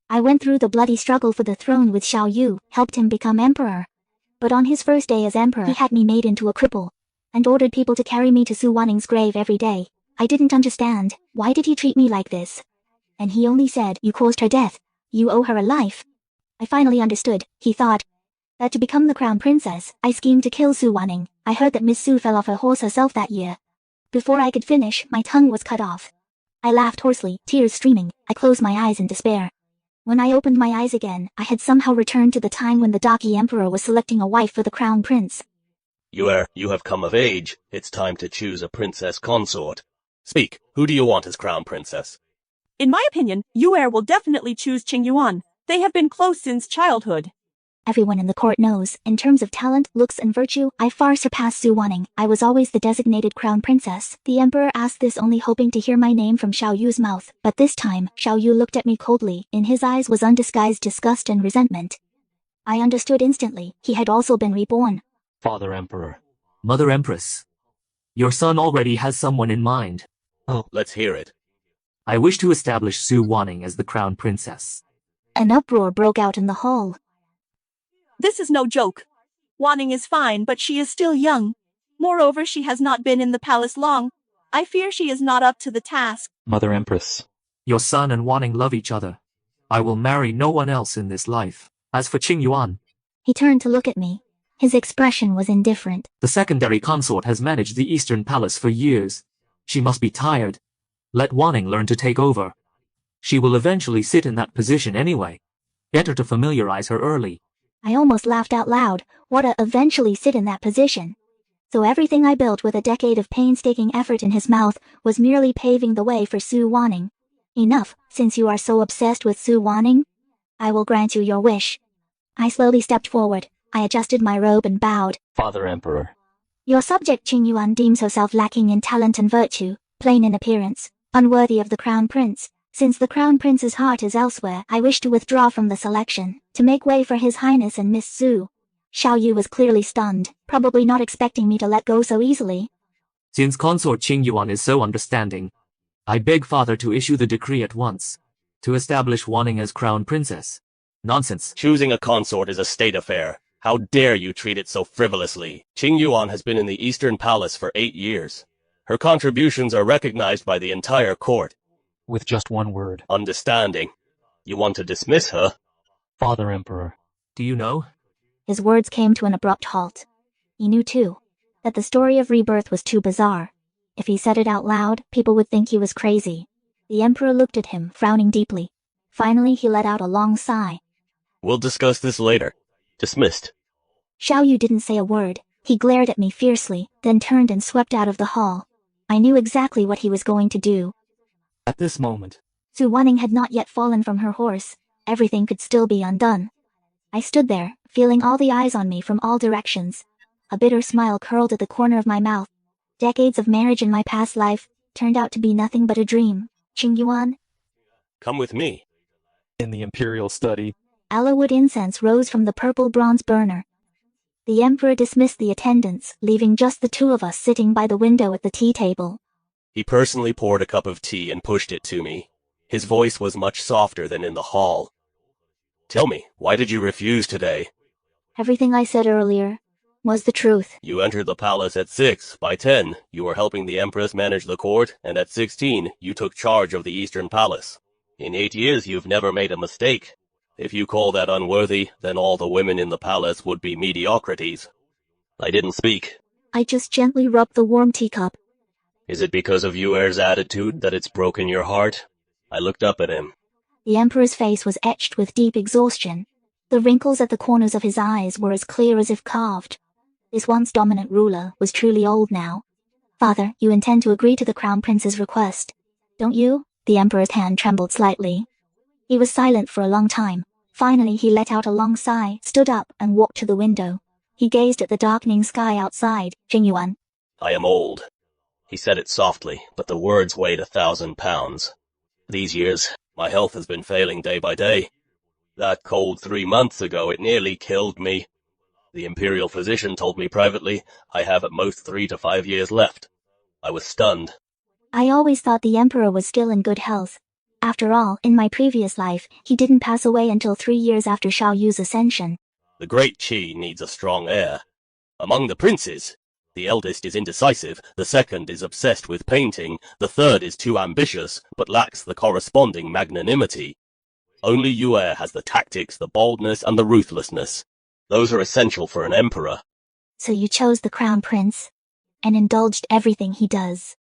I went through the bloody struggle for the throne with Xiao Yu, helped him become emperor. But on his first day as emperor, he had me made into a cripple and ordered people to carry me to xuanhuan's grave every day. I didn't understand. Why did he treat me like this? And he only said, "You caused her death. You owe her a life." I finally understood. He thought that to become the crown princess, I schemed to kill xuanhuan. I heard that Miss Su fell off her horse herself that year. Before I could finish, my tongue was cut off. I laughed hoarsely, tears streaming. I closed my eyes in despair. When I opened my eyes again, I had somehow returned to the time when the Daki Emperor was selecting a wife for the crown prince. You have come of age. It's time to choose a princess consort. Speak, who do you want as crown princess? In my opinion, Yu'er will definitely choose Qingyuan. They have been close since childhood. Everyone in the court knows, in terms of talent, looks and virtue, I far surpass xuanhuan. I was always the designated crown princess. The emperor asked this only hoping to hear my name from Xiao Yu's mouth, but this time, Xiao Yu looked at me coldly. In his eyes was undisguised disgust and resentment. I understood instantly. He had also been reborn. Father Emperor. Mother Empress. Your son already has someone in mind. Oh, let's hear it. I wish to establish xuanhuan as the crown princess. An uproar broke out in the hall. This is no joke. Wanning is fine, but she is still young. Moreover, she has not been in the palace long. I fear she is not up to the task. Mother Empress. Your son and Wanning love each other. I will marry no one else in this life. As for Qingyuan, He turned to look at me. His expression was indifferent. the secondary consort has managed the Eastern Palace for years. She must be tired. Let Wanning learn to take over. She will eventually sit in that position anyway. Get her to familiarize her early. I almost laughed out loud. What a eventually sit in that position. So everything I built with a decade of painstaking effort in his mouth was merely paving the way for xuanhuan. Enough, since you are so obsessed with xuanhuan. I will grant you your wish. I slowly stepped forward. I adjusted my robe and bowed. Father Emperor. Your subject Qingyuan deems herself lacking in talent and virtue, plain in appearance, unworthy of the crown prince. Since the crown prince's heart is elsewhere, I wish to withdraw from the selection, to make way for his highness and Miss Su. Xiao Yu was clearly stunned, probably not expecting me to let go so easily. Since consort Qingyuan is so understanding, I beg father to issue the decree at once, to establish Wanning as crown princess. Nonsense. Choosing a consort is a state affair. How dare you treat it so frivolously? Qingyuan has been in the Eastern Palace for 8 years. Her contributions are recognized by the entire court. With just one word. Understanding. You want to dismiss her? Father Emperor. Do you know? His words came to an abrupt halt. He knew too, that the story of Rebirth was too bizarre. If he said it out loud, people would think he was crazy. The emperor looked at him, frowning deeply. Finally, he let out a long sigh. We'll discuss this later. Dismissed. Xiao Yu didn't say a word. He glared at me fiercely, then turned and swept out of the hall. I knew exactly what he was going to do. At this moment, xuanhuan had not yet fallen from her horse. Everything could still be undone. I stood there, feeling all the eyes on me from all directions. A bitter smile curled at the corner of my mouth. Decades of marriage in my past life turned out to be nothing but a dream. Qingyuan? Come with me. In the Imperial study. Aloewood incense rose from the purple bronze burner. The emperor dismissed the attendants, leaving just the two of us sitting by the window at the tea table. He personally poured a cup of tea and pushed it to me. His voice was much softer than in the hall. Tell me, why did you refuse today? Everything I said earlier was the truth. You entered the palace at 6. By 10, you were helping the Empress manage the court, and at 16, you took charge of the Eastern Palace. In 8 years, you've never made a mistake. If you call that unworthy, then all the women in the palace would be mediocrities. I didn't speak. I just gently rubbed the warm teacup. Is it because of Yu'er's attitude that it's broken your heart? I looked up at him. The emperor's face was etched with deep exhaustion. The wrinkles at the corners of his eyes were as clear as if carved. This once dominant ruler was truly old now. Father, you intend to agree to the crown prince's request, don't you? The emperor's hand trembled slightly. He was silent for a long time. Finally, he let out a long sigh, stood up, and walked to the window. He gazed at the darkening sky outside. Qingyuan. I am old. He said it softly, but the words weighed 1,000 pounds. These years, my health has been failing day by day. That cold 3 months ago, it nearly killed me. The imperial physician told me privately I have at most 3 to 5 years left. I was stunned. I always thought the emperor was still in good health. After all, in my previous life, he didn't pass away until 3 years after Xiao Yu's ascension. The great Qi needs a strong heir. Among the princes, the eldest is indecisive, the second is obsessed with painting, the third is too ambitious, but lacks the corresponding magnanimity. Only Yue has the tactics, the boldness, and the ruthlessness. Those are essential for an emperor. So you chose the crown prince? And indulged everything he does?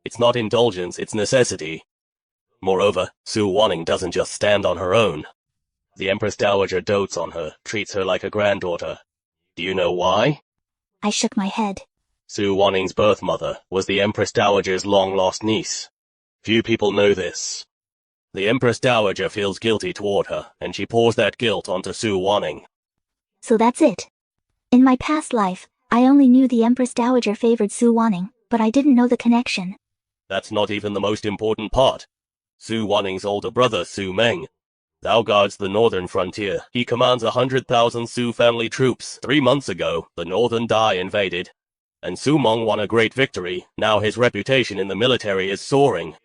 It's not indulgence, it's necessity. Moreover, Su Wanning doesn't just stand on her own. The Empress Dowager dotes on her, treats her like a granddaughter. Do you know why? I shook my head. Su Wanning's birth mother was the Empress Dowager's long-lost niece. Few people know this. The Empress Dowager feels guilty toward her, and she pours that guilt onto Su Wanning. So that's it. In my past life, I only knew the Empress Dowager favored Su Wanning, but I didn't know the connection. That's not even the most important part. Su Wanning's older brother, Su Meng, now guards the northern frontier. He commands 100,000 Su family troops. 3 months ago, the northern Dai invaded, and Su Meng won a great victory. Now his reputation in the military is soaring.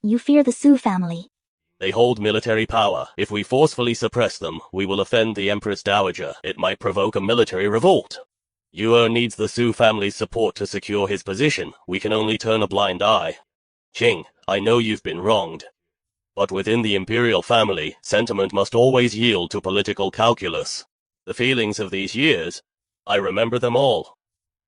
You fear the Su family? They hold military power. If we forcefully suppress them, we will offend the Empress Dowager. It might provoke a military revolt. Yue needs the Su family's support to secure his position. We can only turn a blind eye. Qing, I know you've been wronged. But within the imperial family, sentiment must always yield to political calculus. The feelings of these years, I remember them all.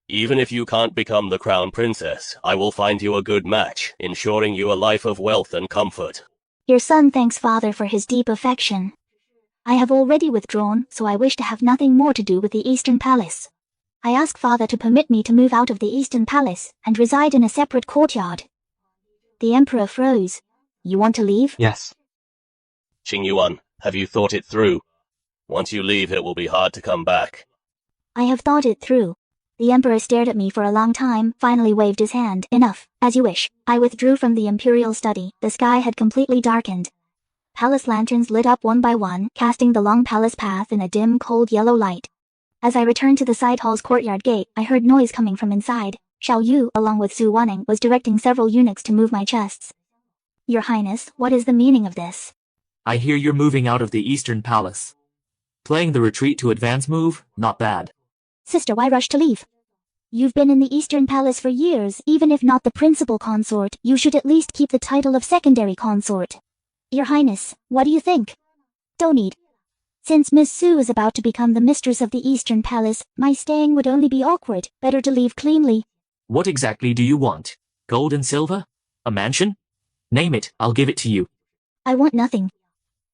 Even if you can't become the crown princess, I will find you a good match, ensuring you a life of wealth and comfort. Your son thanks father for his deep affection. I have already withdrawn, so I wish to have nothing more to do with the Eastern Palace. I ask father to permit me to move out of the Eastern Palace and reside in a separate courtyard. The Emperor froze. You want to leave? Yes. Xingyuan, have you thought it through? Once you leave, it will be hard to come back. I have thought it through. The Emperor stared at me for a long time, finally waved his hand. Enough, as you wish. I withdrew from the imperial study. The sky had completely darkened. Palace lanterns lit up one by one, casting the long palace path in a dim, cold yellow light. As I returned to the side hall's courtyard gate, I heard noise coming from inside. Xiao Yu, along with Su Wanning, was directing several eunuchs to move my chests. Your Highness, what is the meaning of this? I hear you're moving out of the Eastern Palace. Playing the retreat to advance move? Not bad. Sister, why rush to leave? You've been in the Eastern Palace for years. Even if not the principal consort, you should at least keep the title of secondary consort. Your Highness, what do you think? Don't need. Since Miss Su is about to become the mistress of the Eastern Palace, my staying would only be awkward. Better to leave cleanly. What exactly do you want? Gold and silver? A mansion? Name it, I'll give it to you. I want nothing.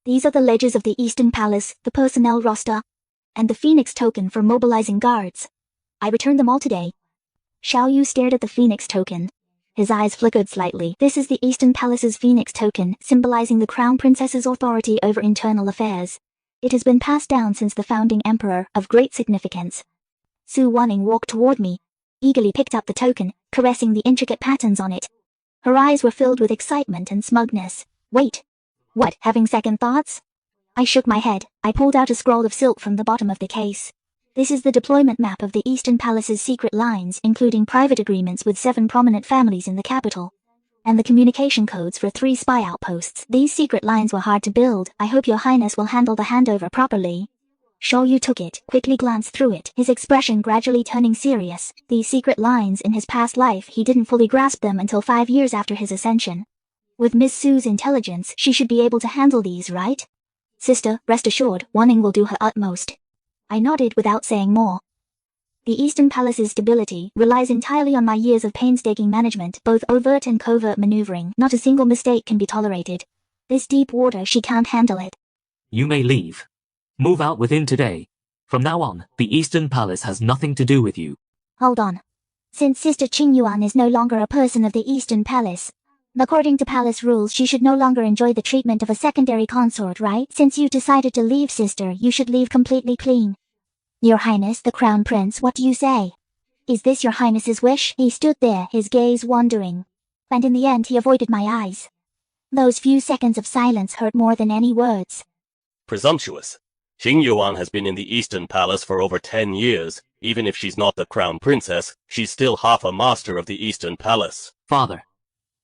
These are the ledgers of the Eastern Palace, the personnel roster, and the Phoenix token for mobilizing guards. I returned them all today. Xiao Yu stared at the Phoenix token. His eyes flickered slightly. This is the Eastern Palace's Phoenix token, symbolizing the Crown Princess's authority over internal affairs. It has been passed down since the founding emperor, of great significance. Su Wanning walked toward me, eagerly picked up the token, caressing the intricate patterns on it. Her eyes were filled with excitement and smugness. Wait. What, having second thoughts? I shook my head. I pulled out a scroll of silk from the bottom of the case. This is the deployment map of the Eastern Palace's secret lines, including private agreements with 7 prominent families in the capital, and the communication codes for 3 spy outposts. These secret lines were hard to build. I hope your Highness will handle the handover properly. Xiao Yu took it, quickly glanced through it, his expression gradually turning serious. These secret lines, in his past life, he didn't fully grasp them until 5 years after his ascension. With Miss Su's intelligence, she should be able to handle these, right? Sister, rest assured, Wanning will do her utmost. I nodded without saying more. The Eastern Palace's stability relies entirely on my years of painstaking management, both overt and covert maneuvering. Not a single mistake can be tolerated. This deep water, she can't handle it. You may leave. Move out within today. From now on, the Eastern Palace has nothing to do with you. Hold on. Since Sister Qingyuan is no longer a person of the Eastern Palace, according to palace rules, she should no longer enjoy the treatment of a secondary consort, right? Since you decided to leave, sister, you should leave completely clean. Your Highness, the Crown Prince, what do you say? Is this your Highness's wish? He stood there, his gaze wandering. And in the end, he avoided my eyes. Those few seconds of silence hurt more than any words. Presumptuous. Xingyuan has been in the Eastern Palace for over 10 years. Even if she's not the Crown Princess, she's still half a master of the Eastern Palace. Father.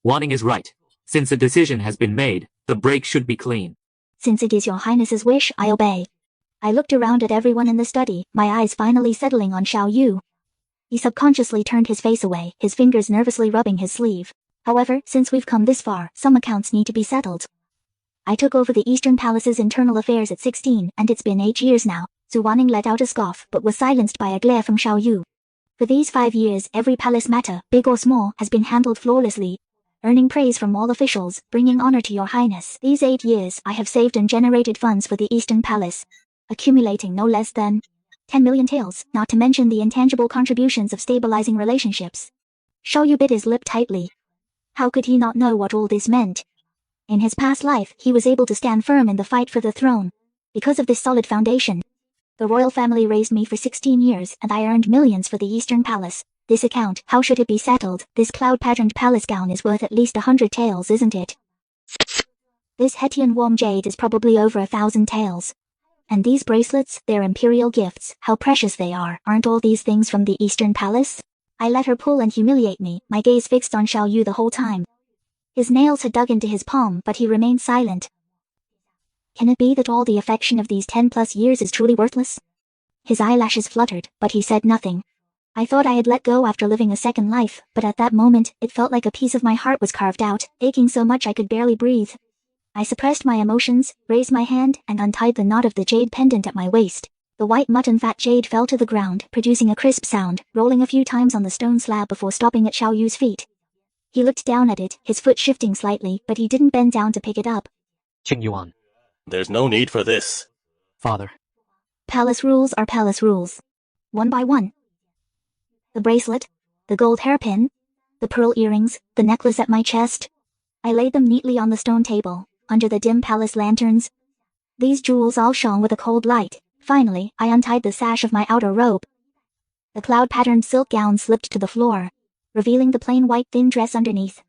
Wanning is right. Since a decision has been made, The break should be clean. Since it is your highness's wish, I obey. I looked around at everyone in the study, my eyes finally settling on Xiao Yu. He subconsciously turned his face away, his fingers nervously rubbing his sleeve. However, since we've come this far, some accounts need to be settled. I took over the Eastern Palace's internal affairs at 16, and it's been 8 years now. Xuanning let out a scoff, but was silenced by a glare from Xiao Yu. For these 5 years, every palace matter, big or small, has been handled flawlessly, earning praise from all officials, bringing honor to your highness. These 8 years, I have saved and generated funds for the Eastern Palace, accumulating no less than 10 million taels, not to mention the intangible contributions of stabilizing relationships. Xiao Yu bit his lip tightly. How could he not know what all this meant? In his past life, he was able to stand firm in the fight for the throne. Because of this solid foundation, the royal family raised me for 16 years, and I earned millions for the Eastern Palace. This account, how should it be settled? This cloud-patterned palace gown is worth at least 100 taels, isn't it? This Hetian warm jade is probably over 1,000 taels. And these bracelets, they're imperial gifts, how precious they are. Aren't all these things from the Eastern Palace? I let her pull and humiliate me, my gaze fixed on Xiao Yu the whole time. His nails had dug into his palm, but he remained silent. Can it be that all the affection of these 10+ years is truly worthless? His eyelashes fluttered, but he said nothing. I thought I had let go after living a second life, but at that moment, it felt like a piece of my heart was carved out, aching so much I could barely breathe. I suppressed my emotions, raised my hand, and untied the knot of the jade pendant at my waist. The white mutton fat jade fell to the ground, producing a crisp sound, rolling a few times on the stone slab before stopping at Xiao Yu's feet. He looked down at it, his foot shifting slightly, but he didn't bend down to pick it up. Xuanhuan. There's no need for this. Father. Palace rules are palace rules. One by one. The bracelet, the gold hairpin, the pearl earrings, the necklace at my chest. I laid them neatly on the stone table, under the dim palace lanterns. These jewels all shone with a cold light. Finally, I untied the sash of my outer robe. The cloud-patterned silk gown slipped to the floor, revealing the plain white thin dress underneath.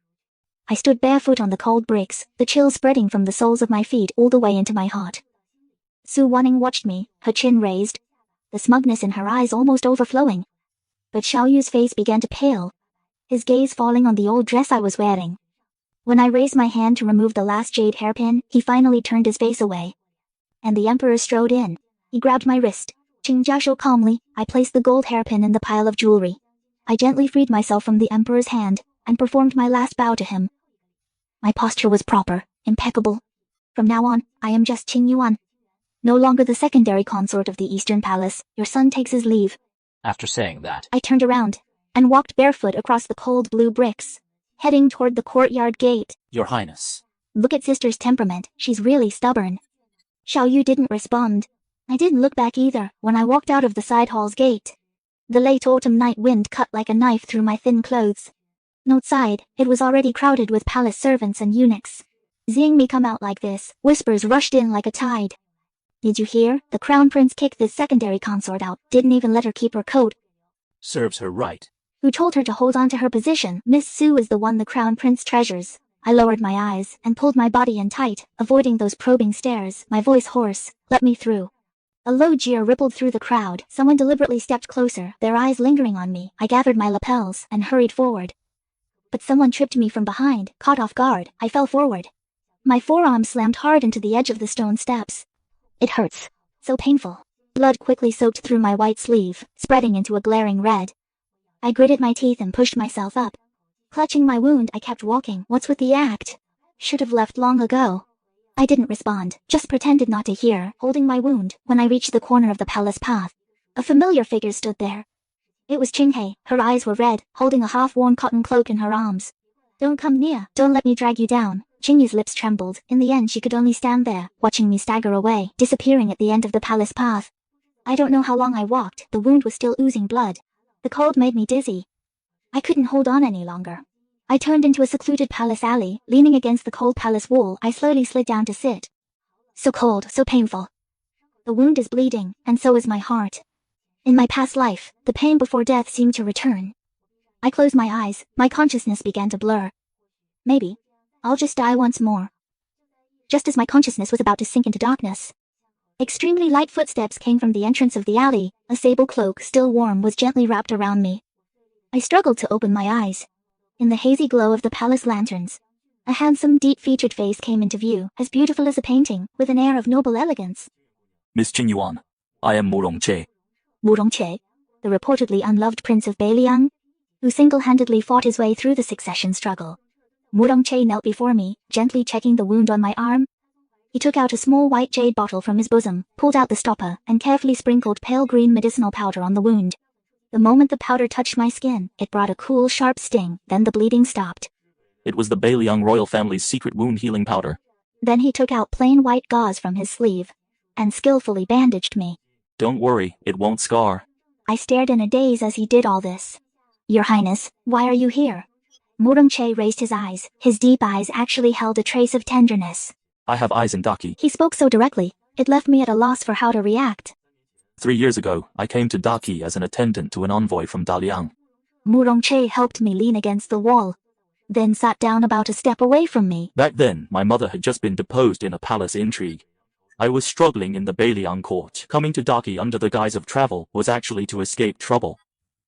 I stood barefoot on the cold bricks, the chill spreading from the soles of my feet all the way into my heart. Xuanning watched me, her chin raised, the smugness in her eyes almost overflowing. But Xiao Yu's face began to pale, his gaze falling on the old dress I was wearing. When I raised my hand to remove the last jade hairpin, he finally turned his face away. And the emperor strode in. He grabbed my wrist. Qingjiashu calmly, I placed the gold hairpin in the pile of jewelry. I gently freed myself from the emperor's hand, and performed my last bow to him. My posture was proper, impeccable. From now on, I am just Qingyuan. No longer the secondary consort of the Eastern Palace. Your son takes his leave. After saying that, I turned around, and walked barefoot across the cold blue bricks, heading toward the courtyard gate. Your Highness. Look at sister's temperament, she's really stubborn. Xiao Yu didn't respond. I didn't look back either when I walked out of the side hall's gate. The late autumn night wind cut like a knife through my thin clothes. Outside, it was already crowded with palace servants and eunuchs. Seeing me come out like this, whispers rushed in like a tide. Did you hear? The crown prince kicked this secondary consort out, didn't even let her keep her coat. Serves her right. Who told her to hold on to her position? Miss Su is the one the crown prince treasures. I lowered my eyes and pulled my body in tight, avoiding those probing stares, my voice hoarse. Let me through. A low jeer rippled through the crowd. Someone deliberately stepped closer, their eyes lingering on me. I gathered my lapels and hurried forward. But someone tripped me from behind, caught off guard. I fell forward. My forearm slammed hard into the edge of the stone steps. It hurts. So painful. Blood quickly soaked through my white sleeve, spreading into a glaring red. I gritted my teeth and pushed myself up. Clutching my wound, I kept walking. What's with the act? Should have left long ago. I didn't respond, just pretended not to hear, holding my wound. When I reached the corner of the palace path, a familiar figure stood there. It was Qinghe. Her eyes were red, holding a half-worn cotton cloak in her arms. Don't come near. Don't let me drag you down. Qinghe's lips trembled. In the end, she could only stand there, watching me stagger away, disappearing at the end of the palace path. I don't know how long I walked. The wound was still oozing blood. The cold made me dizzy. I couldn't hold on any longer. I turned into a secluded palace alley, leaning against the cold palace wall. I slowly slid down to sit. So cold, so painful. The wound is bleeding, and so is my heart. In my past life, the pain before death seemed to return. I closed my eyes, my consciousness began to blur. Maybe I'll just die once more. Just as my consciousness was about to sink into darkness, extremely light footsteps came from the entrance of the alley. A sable cloak, still warm, was gently wrapped around me. I struggled to open my eyes. In the hazy glow of the palace lanterns, A handsome, deep-featured face came into view, as beautiful as a painting, with an air of noble elegance. Miss Xuanhuan, I am Motioncomic. Wu Rongqie, the reportedly unloved prince of Beiliang, who single-handedly fought his way through the succession struggle. Wu Rongqie knelt before me, gently checking the wound on my arm. He took out a small white jade bottle from his bosom, pulled out the stopper, and carefully sprinkled pale green medicinal powder on the wound. The moment the powder touched my skin, it brought a cool, sharp sting, then the bleeding stopped. It was the Beiliang royal family's secret wound healing powder. Then he took out plain white gauze from his sleeve and skillfully bandaged me. Don't worry, it won't scar. I stared in a daze as he did all this. Your Highness, why are you here? Wu Rongqie raised his eyes. His deep eyes actually held a trace of tenderness. I have eyes in Daki. He spoke so directly, it left me at a loss for how to react. 3 years ago, I came to Daki as an attendant to an envoy from Daliang. Wu Rongqie helped me lean against the wall, then sat down about a step away from me. Back then, my mother had just been deposed in a palace intrigue. I was struggling in the Beiliang court. Coming to Daki under the guise of travel was actually to escape trouble.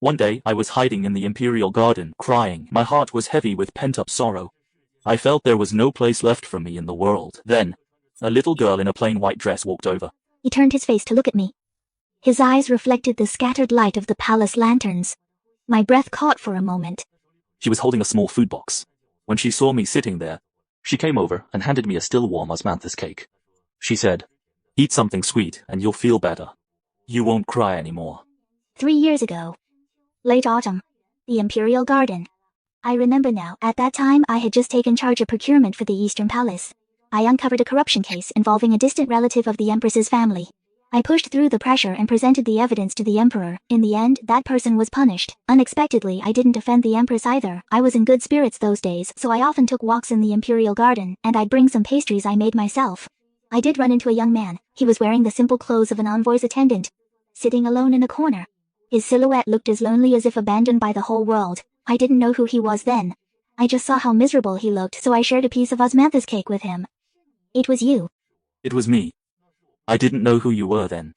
One day, I was hiding in the imperial garden, crying. My heart was heavy with pent-up sorrow. I felt there was no place left for me in the world. Then, a little girl in a plain white dress walked over. He turned his face to look at me. His eyes reflected the scattered light of the palace lanterns. My breath caught for a moment. She was holding a small food box. When she saw me sitting there, she came over and handed me a still warm osmanthus cake. She said, "Eat something sweet and you'll feel better. You won't cry anymore." 3 years ago. Late autumn. The Imperial Garden. I remember now, at that time I had just taken charge of procurement for the Eastern Palace. I uncovered a corruption case involving a distant relative of the Empress's family. I pushed through the pressure and presented the evidence to the Emperor. In the end, that person was punished. Unexpectedly, I didn't offend the Empress either. I was in good spirits those days, so I often took walks in the Imperial Garden, and I'd bring some pastries I made myself. I did run into a young man. He was wearing the simple clothes of an envoy's attendant, sitting alone in a corner. His silhouette looked as lonely as if abandoned by the whole world. I didn't know who he was then. I just saw how miserable he looked, so I shared a piece of osmanthus cake with him. It was you. It was me. I didn't know who you were then.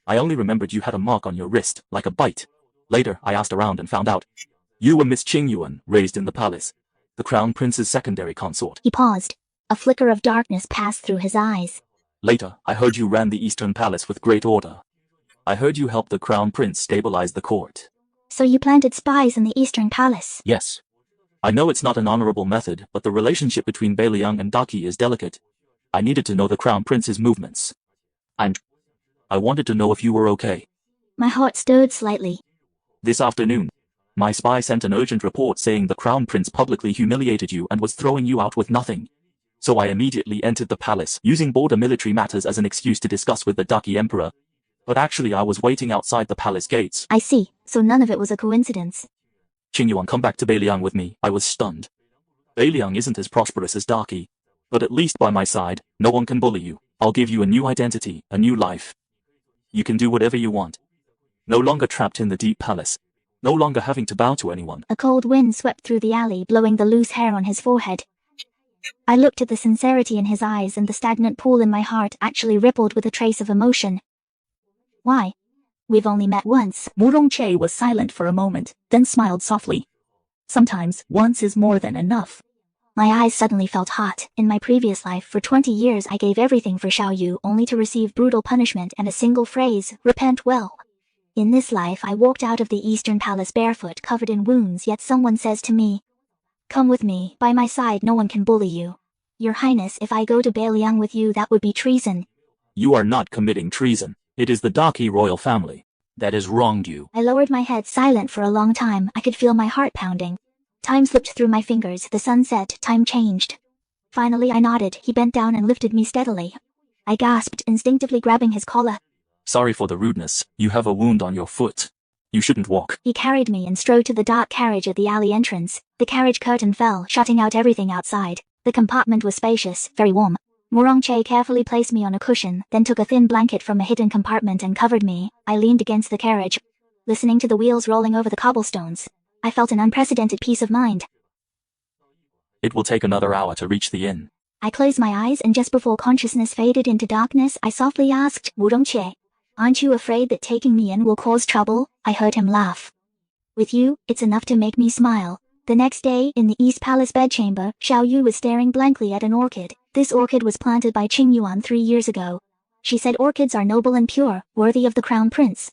I only remembered you had a mark on your wrist, like a bite. Later, I asked around and found out. You were Miss Xuanhuan, raised in the palace. The crown prince's secondary consort. He paused. A flicker of darkness passed through his eyes. Later, I heard you ran the Eastern Palace with great order. I heard you helped the crown prince stabilize the court. So you planted spies in the Eastern Palace? Yes. I know it's not an honorable method, but the relationship between Beiliang and Daki is delicate. I needed to know the crown prince's movements. And I wanted to know if you were okay. My heart stirred slightly. This afternoon, my spy sent an urgent report saying the crown prince publicly humiliated you and was throwing you out with nothing. So I immediately entered the palace, using border military matters as an excuse to discuss with the Daki emperor. But actually I was waiting outside the palace gates. I see, so none of it was a coincidence. Xuanhuan, come back to Beiliang with me. I was stunned. Beiliang isn't as prosperous as Daki. But at least by my side, no one can bully you. I'll give you a new identity, a new life. You can do whatever you want. No longer trapped in the deep palace. No longer having to bow to anyone. A cold wind swept through the alley, blowing the loose hair on his forehead. I looked at the sincerity in his eyes, and the stagnant pool in my heart actually rippled with a trace of emotion. Why? We've only met once. Wu Rongqie was silent for a moment, then smiled softly. Sometimes, once is more than enough. My eyes suddenly felt hot. In my previous life, for 20 years I gave everything for Xiaoyu, only to receive brutal punishment and a single phrase, "Repent well." In this life I walked out of the Eastern Palace barefoot, covered in wounds, yet someone says to me, "Come with me, by my side no one can bully you." Your Highness, if I go to Beiliang with you, that would be treason. You are not committing treason. It is the Daki royal family that has wronged you. I lowered my head, silent for a long time. I could feel my heart pounding. Time slipped through my fingers, the sun set, time changed. Finally I nodded. He bent down and lifted me steadily. I gasped, instinctively grabbing his collar. Sorry for the rudeness. You have a wound on your foot. You shouldn't walk. He carried me and strode to the dark carriage at the alley entrance. The carriage curtain fell, shutting out everything outside. The compartment was spacious, very warm. Wu Rongqie carefully placed me on a cushion, then took a thin blanket from a hidden compartment and covered me. I leaned against the carriage, listening to the wheels rolling over the cobblestones. I felt an unprecedented peace of mind. It will take another hour to reach the inn. I closed my eyes, and just before consciousness faded into darkness, I softly asked, "Wu Rongqie, aren't you afraid that taking me in will cause trouble?" I heard him laugh. "With you, it's enough to make me smile." The next day, in the East Palace bedchamber, Xiao Yu was staring blankly at an orchid. This orchid was planted by Qingyuan 3 years ago. She said orchids are noble and pure, worthy of the crown prince.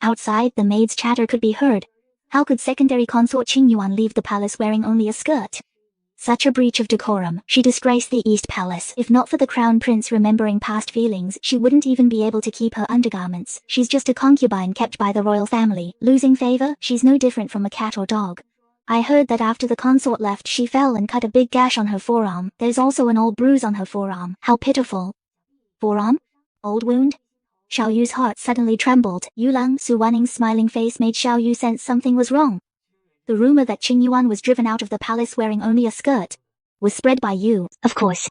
Outside, the maid's chatter could be heard. How could secondary consort Qingyuan leave the palace wearing only a skirt? Such a breach of decorum. She disgraced the East Palace. If not for the crown prince remembering past feelings, she wouldn't even be able to keep her undergarments. She's just a concubine kept by the royal family. Losing favor, she's no different from a cat or dog. I heard that after the consort left, she fell and cut a big gash on her forearm. There's also an old bruise on her forearm. How pitiful. Forearm? Old wound? Xiao Yu's heart suddenly trembled. Yulang Xuanhing's smiling face made Xiao Yu sense something was wrong. The rumor that Qingyuan was driven out of the palace wearing only a skirt was spread by you, of course.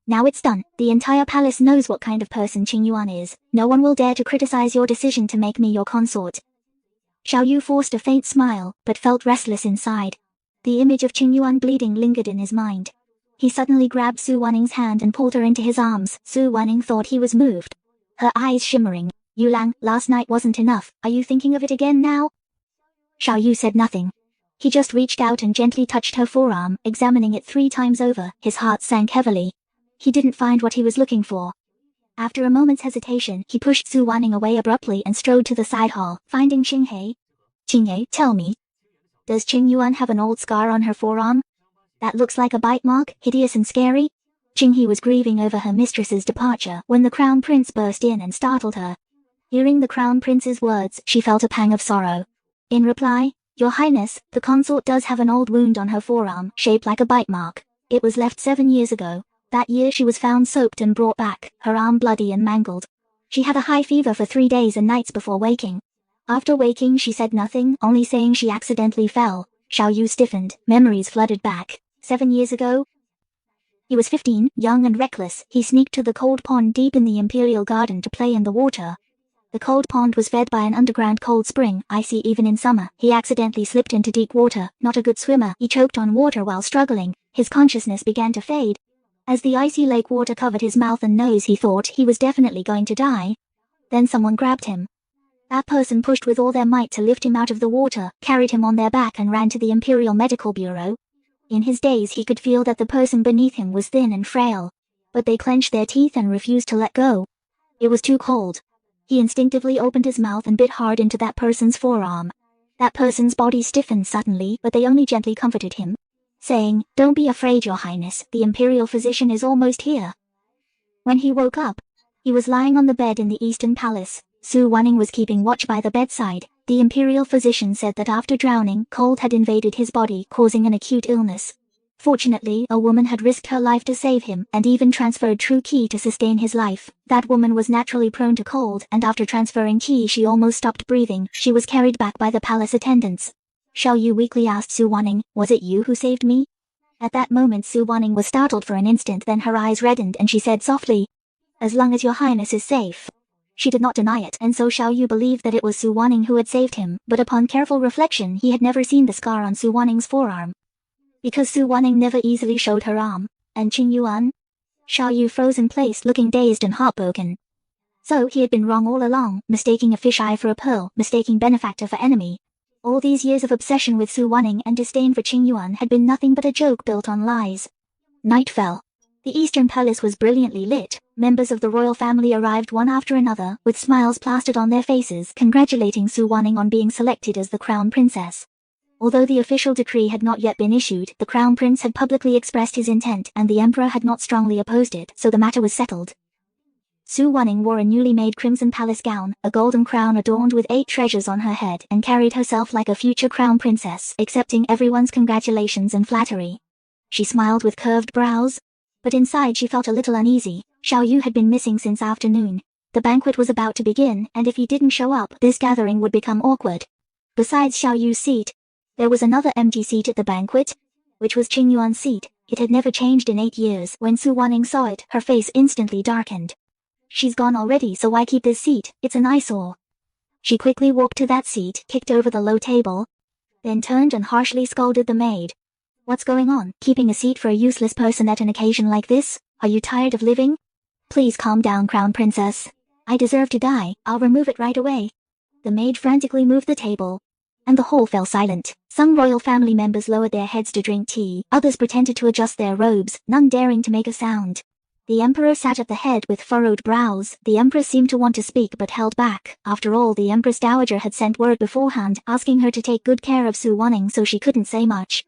Now it's done. The entire palace knows what kind of person Qingyuan is. No one will dare to criticize your decision to make me your consort. Xiao Yu forced a faint smile, but felt restless inside. The image of Qingyuan bleeding lingered in his mind. He suddenly grabbed Su Waning's hand and pulled her into his arms. Su Waning thought he was moved. Her eyes shimmering. Yulang, last night wasn't enough. Are you thinking of it again now? Xiao Yu said nothing. He just reached out and gently touched her forearm, examining it 3 times over. His heart sank heavily. He didn't find what he was looking for. After a moment's hesitation, he pushed Su Waning away abruptly and strode to the side hall, finding Qinghe. Qinghe, tell me. Does Qingyuan have an old scar on her forearm? That looks like a bite mark, hideous and scary? Qinghe was grieving over her mistress's departure when the crown prince burst in and startled her. Hearing the crown prince's words, she felt a pang of sorrow. In reply, Your Highness, the consort does have an old wound on her forearm, shaped like a bite mark. It was left 7 years ago. That year she was found soaked and brought back, her arm bloody and mangled. She had a high fever for 3 days and nights before waking. After waking she said nothing, only saying she accidentally fell. Xiao Yu stiffened, memories flooded back. 7 years ago? He was 15, young and reckless. He sneaked to the cold pond deep in the Imperial Garden to play in the water. The cold pond was fed by an underground cold spring, icy even in summer. He accidentally slipped into deep water, not a good swimmer. He choked on water while struggling. His consciousness began to fade. As the icy lake water covered his mouth and nose, he thought he was definitely going to die. Then someone grabbed him. That person pushed with all their might to lift him out of the water, carried him on their back and ran to the Imperial Medical Bureau. In his daze he could feel that the person beneath him was thin and frail. But they clenched their teeth and refused to let go. It was too cold. He instinctively opened his mouth and bit hard into that person's forearm. That person's body stiffened suddenly, but they only gently comforted him, saying, "Don't be afraid, Your Highness, the Imperial physician is almost here." When he woke up, he was lying on the bed in the Eastern Palace. Su Waning was keeping watch by the bedside. The Imperial physician said that after drowning, cold had invaded his body, causing an acute illness. Fortunately, a woman had risked her life to save him, and even transferred true qi to sustain his life. That woman was naturally prone to cold, and after transferring qi she almost stopped breathing. She was carried back by the palace attendants. Xiao Yu weakly asked Su Waning, "Was it you who saved me?" At that moment Su Waning was startled for an instant, then her eyes reddened and she said softly, "As long as Your Highness is safe." She did not deny it, and so Xiao Yu believed that it was Su Waning who had saved him, but upon careful reflection he had never seen the scar on Su Waning's forearm. Because Su Waning never easily showed her arm. And Qingyuan? Xiao Yu froze in place, looking dazed and heartbroken. So he had been wrong all along, mistaking a fisheye for a pearl, mistaking benefactor for enemy. All these years of obsession with Su Waning and disdain for Qingyuan had been nothing but a joke built on lies. Night fell. The Eastern Palace was brilliantly lit. Members of the royal family arrived one after another, with smiles plastered on their faces, congratulating Su Waning on being selected as the crown princess. Although the official decree had not yet been issued, the crown prince had publicly expressed his intent and the emperor had not strongly opposed it, so the matter was settled. Su Waning wore a newly made crimson palace gown, a golden crown adorned with 8 treasures on her head, and carried herself like a future crown princess, accepting everyone's congratulations and flattery. She smiled with curved brows, but inside she felt a little uneasy. Xiao Yu had been missing since afternoon. The banquet was about to begin, and if he didn't show up, this gathering would become awkward. Besides Xiao Yu's seat, there was another empty seat at the banquet, which was Qingyuan's seat. It had never changed in 8 years. When Su Waning saw it, her face instantly darkened. "She's gone already, so why keep this seat? It's an eyesore." She quickly walked to that seat, kicked over the low table, then turned and harshly scolded the maid. "What's going on? Keeping a seat for a useless person at an occasion like this? Are you tired of living?" "Please calm down, Crown Princess. I deserve to die. I'll remove it right away." The maid frantically moved the table, and the hall fell silent. Some royal family members lowered their heads to drink tea, others pretended to adjust their robes, none daring to make a sound. The emperor sat at the head with furrowed brows. The empress seemed to want to speak but held back. After all, the empress dowager had sent word beforehand, asking her to take good care of xuanhuan, so she couldn't say much.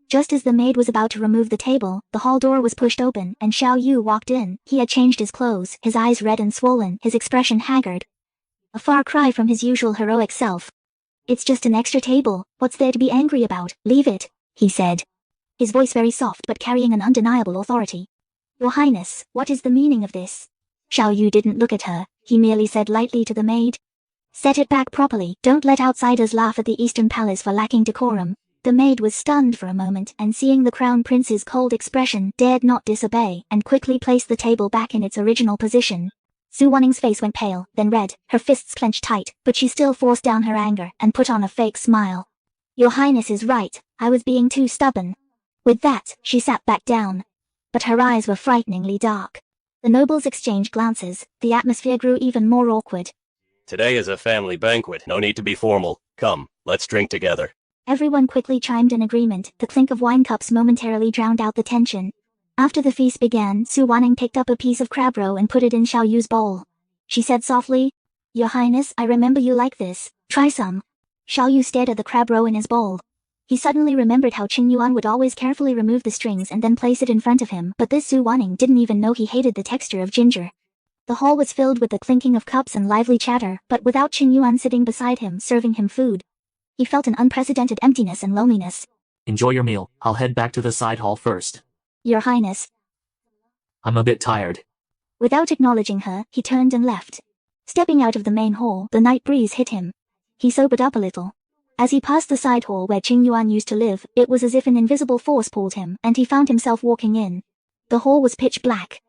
Just as the maid was about to remove the table, the hall door was pushed open, and Xiao Yu walked in. He had changed his clothes, his eyes red and swollen, his expression haggard. A far cry from his usual heroic self. "It's just an extra table, what's there to be angry about? Leave it," he said. His voice very soft but carrying an undeniable authority. "Your Highness, what is the meaning of this?" Xiao Yu didn't look at her, he merely said lightly to the maid. "Set it back properly, don't let outsiders laugh at the Eastern Palace for lacking decorum." The maid was stunned for a moment, and seeing the crown prince's cold expression, dared not disobey, and quickly placed the table back in its original position. Xuanhuan's face went pale, then red, her fists clenched tight, but she still forced down her anger, and put on a fake smile. "Your Highness is right, I was being too stubborn." With that, she sat back down. But her eyes were frighteningly dark. The nobles exchanged glances, the atmosphere grew even more awkward. Today is a family banquet, no need to be formal. Come, let's drink together. Everyone quickly chimed in agreement. The clink of wine cups momentarily drowned out the tension. After the feast began, xuanhuan picked up a piece of crab roe and put it in Xiao Yu's bowl. She said softly, "Your Highness, I remember you like this. Try some." Xiao Yu stared at the crab roe in his bowl. He suddenly remembered how xuanhuan would always carefully remove the strings and then place it in front of him, but this xuanhuan didn't even know he hated the texture of ginger. The hall was filled with the clinking of cups and lively chatter, but without xuanhuan sitting beside him serving him food. He felt an unprecedented emptiness and loneliness. Enjoy your meal, I'll head back to the side hall first. Your Highness. I'm a bit tired. Without acknowledging her, he turned and left. Stepping out of the main hall, the night breeze hit him. He sobered up a little. As he passed the side hall where xuanhuan used to live, it was as if an invisible force pulled him, and he found himself walking in. The hall was pitch black.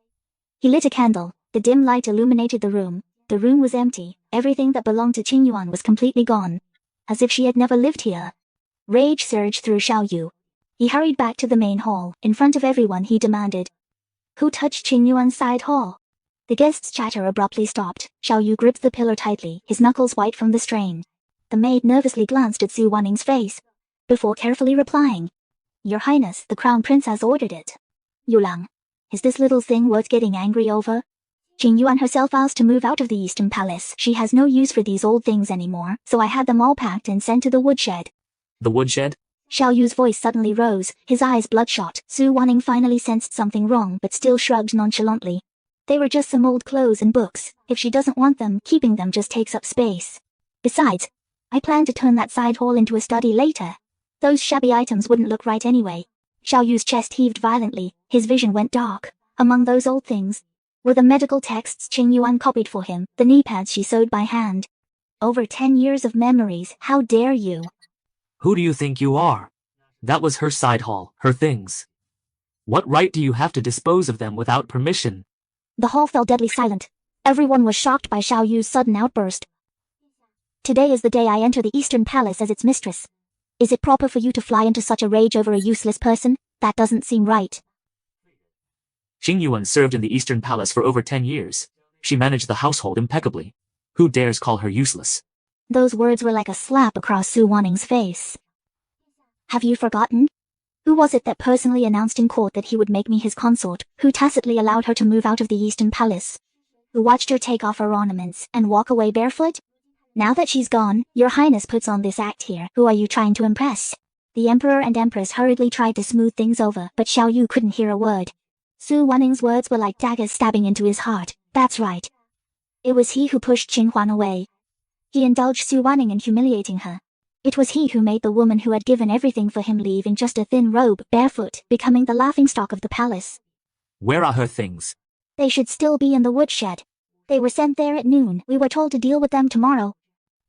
He lit a candle. The dim light illuminated the room. The room was empty. Everything that belonged to xuanhuan was completely gone. As if she had never lived here. Rage surged through Xiao Yu. He hurried back to the main hall. In front of everyone he demanded, "Who touched xuanhuan's side hall?" The guests' chatter abruptly stopped. Xiao Yu gripped the pillar tightly, his knuckles white from the strain. The maid nervously glanced at xuanhuan's face, before carefully replying, "Your Highness, the crown prince has ordered it." "Yulang, is this little thing worth getting angry over?" xuanhuan herself asked to move out of the Eastern Palace. She has no use for these old things anymore, so I had them all packed and sent to the woodshed. The woodshed? Xiao Yu's voice suddenly rose, his eyes bloodshot. Xuanhuan finally sensed something wrong but still shrugged nonchalantly. They were just some old clothes and books. If she doesn't want them, keeping them just takes up space. Besides, I plan to turn that side hall into a study later. Those shabby items wouldn't look right anyway. Xiao Yu's chest heaved violently, his vision went dark. Among those old things were the medical texts xuanhuan copied for him, the knee pads she sewed by hand. Over 10 years of memories, how dare you? Who do you think you are? That was her side hall, her things. What right do you have to dispose of them without permission? The hall fell deadly silent. Everyone was shocked by Xiao Yu's sudden outburst. "Today is the day I enter the Eastern Palace as its mistress. Is it proper for you to fly into such a rage over a useless person? That doesn't seem right." xuanhuan served in the Eastern Palace for over 10 years. She managed the household impeccably. Who dares call her useless? Those words were like a slap across xuanhuan's face. "Have you forgotten? Who was it that personally announced in court that he would make me his consort? Who tacitly allowed her to move out of the Eastern Palace? Who watched her take off her ornaments and walk away barefoot? Now that she's gone, your Highness puts on this act here. Who are you trying to impress?" The Emperor and Empress hurriedly tried to smooth things over, but Xiao Yu couldn't hear a word. Xuanhuan's words were like daggers stabbing into his heart. That's right. It was he who pushed xuanhuan away. He indulged Xuanhuan in humiliating her. It was he who made the woman who had given everything for him leave in just a thin robe, barefoot, becoming the laughingstock of the palace. Where are her things? They should still be in the woodshed. They were sent there at noon. We were told to deal with them tomorrow.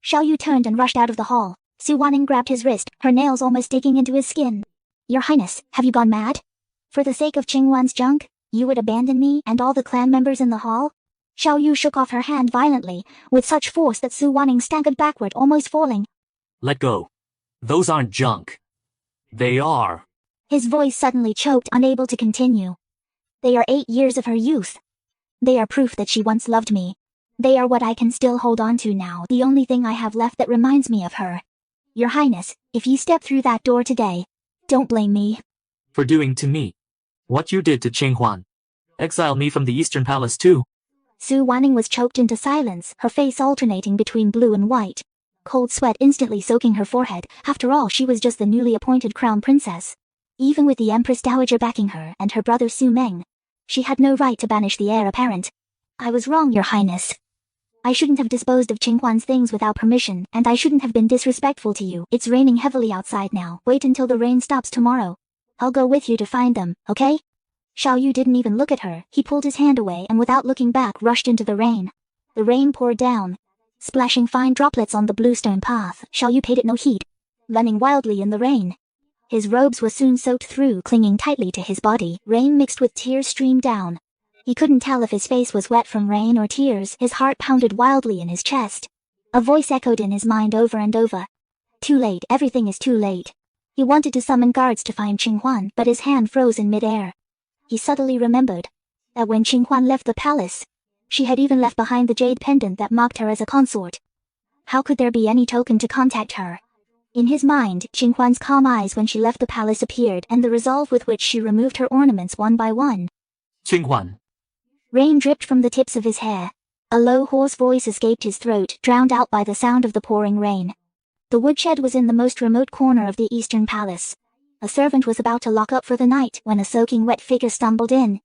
Xiao Yu turned and rushed out of the hall. Xuanhuan grabbed his wrist, her nails almost digging into his skin. "Your Highness, have you gone mad? For the sake of xuanhuan's junk, you would abandon me and all the clan members in the hall?" Xiao Yu shook off her hand violently, with such force that Xuanhuan staggered backward, almost falling. Let go. Those aren't junk. They are. His voice suddenly choked, unable to continue. "They are 8 years of her youth. They are proof that she once loved me. They are what I can still hold on to now, the only thing I have left that reminds me of her." Your Highness, if you step through that door today, don't blame me. For doing to me what you did to Xuanhuan. Exile me from the Eastern Palace too. Xuanhuan was choked into silence, her face alternating between blue and white. Cold sweat instantly soaking her forehead. After all, she was just the newly appointed crown princess. Even with the Empress Dowager backing her and her brother Su Meng, she had no right to banish the heir apparent. I was wrong, Your Highness. I shouldn't have disposed of Xuanhuan's things without permission, and I shouldn't have been disrespectful to you. It's raining heavily outside now. Wait until the rain stops tomorrow. I'll go with you to find them, okay? Xiao Yu didn't even look at her. He pulled his hand away and without looking back rushed into the rain. The rain poured down, splashing fine droplets on the bluestone path. Xiao Yu paid it no heed, running wildly in the rain. His robes were soon soaked through, clinging tightly to his body. Rain mixed with tears streamed down. He couldn't tell if his face was wet from rain or tears. His heart pounded wildly in his chest. A voice echoed in his mind over and over. Too late, everything is too late. He wanted to summon guards to find Xuanhuan, but his hand froze in midair. He subtly remembered that when Xuanhuan left the palace, she had even left behind the jade pendant that marked her as a consort. How could there be any token to contact her? In his mind, Xuanhuan's calm eyes when she left the palace appeared, and the resolve with which she removed her ornaments one by one. Xuanhuan. Rain dripped from the tips of his hair. A low, hoarse voice escaped his throat, drowned out by the sound of the pouring rain. The woodshed was in the most remote corner of the Eastern Palace. A servant was about to lock up for the night when a soaking wet figure stumbled in.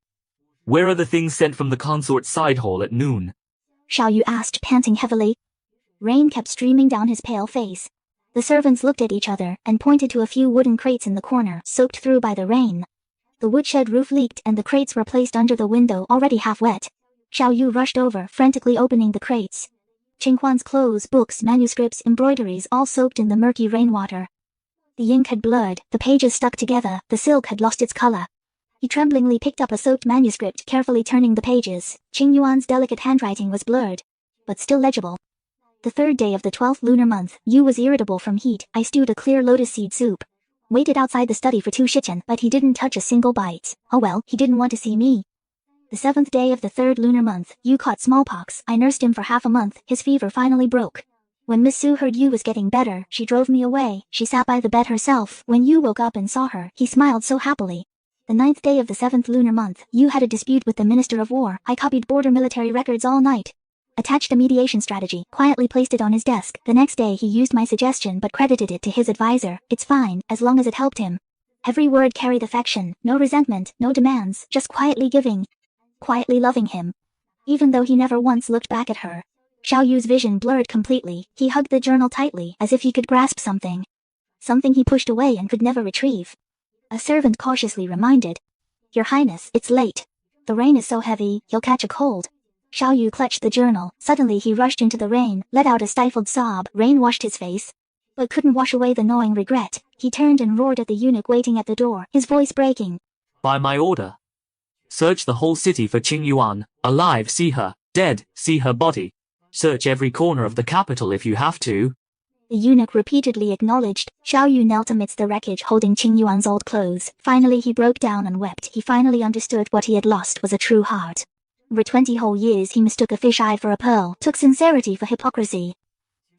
Where are the things sent from the consort's side hall at noon? Xiao Yu asked, panting heavily. Rain kept streaming down his pale face. The servants looked at each other and pointed to a few wooden crates in the corner, soaked through by the rain. The woodshed roof leaked and the crates were placed under the window, already half wet. Xiao Yu rushed over, frantically opening the crates. Xuanhuan's clothes, books, manuscripts, embroideries, all soaked in the murky rainwater. The ink had blurred, the pages stuck together, the silk had lost its color. He tremblingly picked up a soaked manuscript, carefully turning the pages. Xuanhuan's delicate handwriting was blurred, but still legible. The 3rd day of the 12th lunar month, Yu was irritable from heat. I stewed a clear lotus seed soup. Waited outside the study for 2 shichen, but he didn't touch a single bite. Oh well, he didn't want to see me. The 7th day of the 3rd lunar month, Yu caught smallpox. I nursed him for half a month. His fever finally broke. When Miss Su heard Yu was getting better, she drove me away. She sat by the bed herself. When Yu woke up and saw her, he smiled so happily. The 9th day of the 7th lunar month, Yu had a dispute with the Minister of War. I copied border military records all night. Attached a mediation strategy, quietly placed it on his desk. The next day he used my suggestion but credited it to his advisor. It's fine, as long as it helped him. Every word carried affection, no resentment, no demands, just quietly giving, quietly loving him. Even though he never once looked back at her. Xiao Yu's vision blurred completely. He hugged the journal tightly, as if he could grasp something. Something he pushed away and could never retrieve. A servant cautiously reminded. Your Highness, it's late. The rain is so heavy, you'll catch a cold. Xiao Yu clutched the journal. Suddenly he rushed into the rain, let out a stifled sob. Rain washed his face, but couldn't wash away the gnawing regret. He turned and roared at the eunuch waiting at the door, his voice breaking. By my order. Search the whole city for Xuanhuan. Alive, see her. Dead, see her body. Search every corner of the capital if you have to. The eunuch repeatedly acknowledged. Xiao Yu knelt amidst the wreckage holding Xuanhuan's old clothes. Finally he broke down and wept. He finally understood what he had lost was a true heart. For 20 whole years he mistook a fish eye for a pearl, took sincerity for hypocrisy.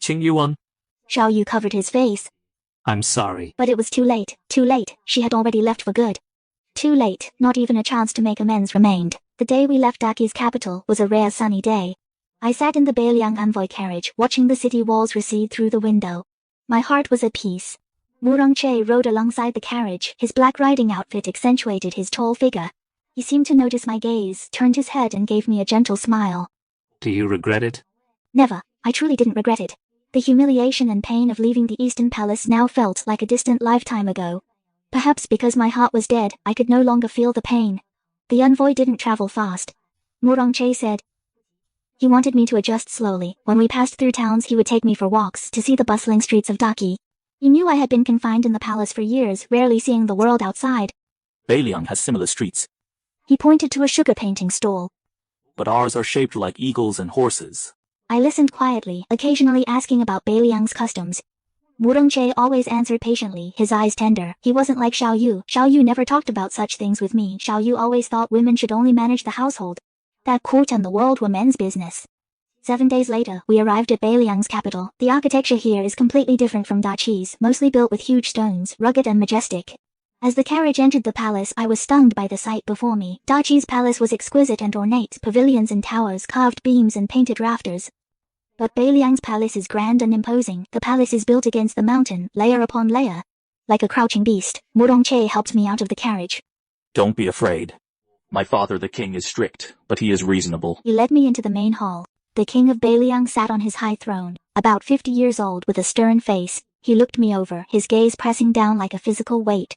Xuanhuan. Xiao Yu covered his face. I'm sorry. But it was too late, too late. She had already left for good. Too late, not even a chance to make amends remained. The day we left Daki's capital was a rare sunny day. I sat in the Beiliang envoy carriage, watching the city walls recede through the window. My heart was at peace. Che rode alongside the carriage. His black riding outfit accentuated his tall figure. He seemed to notice my gaze, turned his head and gave me a gentle smile. Do you regret it? Never. I truly didn't regret it. The humiliation and pain of leaving the Eastern Palace now felt like a distant lifetime ago. Perhaps because my heart was dead, I could no longer feel the pain. The envoy didn't travel fast. Che said. He wanted me to adjust slowly. When we passed through towns he would take me for walks to see the bustling streets of Daki. He knew I had been confined in the palace for years, rarely seeing the world outside. Beiliang has similar streets. He pointed to a sugar painting stall. But ours are shaped like eagles and horses. I listened quietly, occasionally asking about Beiliang's customs. Che always answered patiently, his eyes tender. He wasn't like Xiao Yu. Xiao Yu never talked about such things with me. Xiao Yu always thought women should only manage the household. That court and the world were men's business. 7 days later, we arrived at Beiliang's capital. The architecture here is completely different from Daqi's, mostly built with huge stones, rugged and majestic. As the carriage entered the palace, I was stunned by the sight before me. Daqi's palace was exquisite and ornate, pavilions and towers, carved beams and painted rafters. But Beiliang's palace is grand and imposing. The palace is built against the mountain, layer upon layer. Like a crouching beast, Murongche helped me out of the carriage. Don't be afraid. My father the king is strict, but he is reasonable. He led me into the main hall. The king of Beiliang sat on his high throne, about 50 years old with a stern face. He looked me over, his gaze pressing down like a physical weight.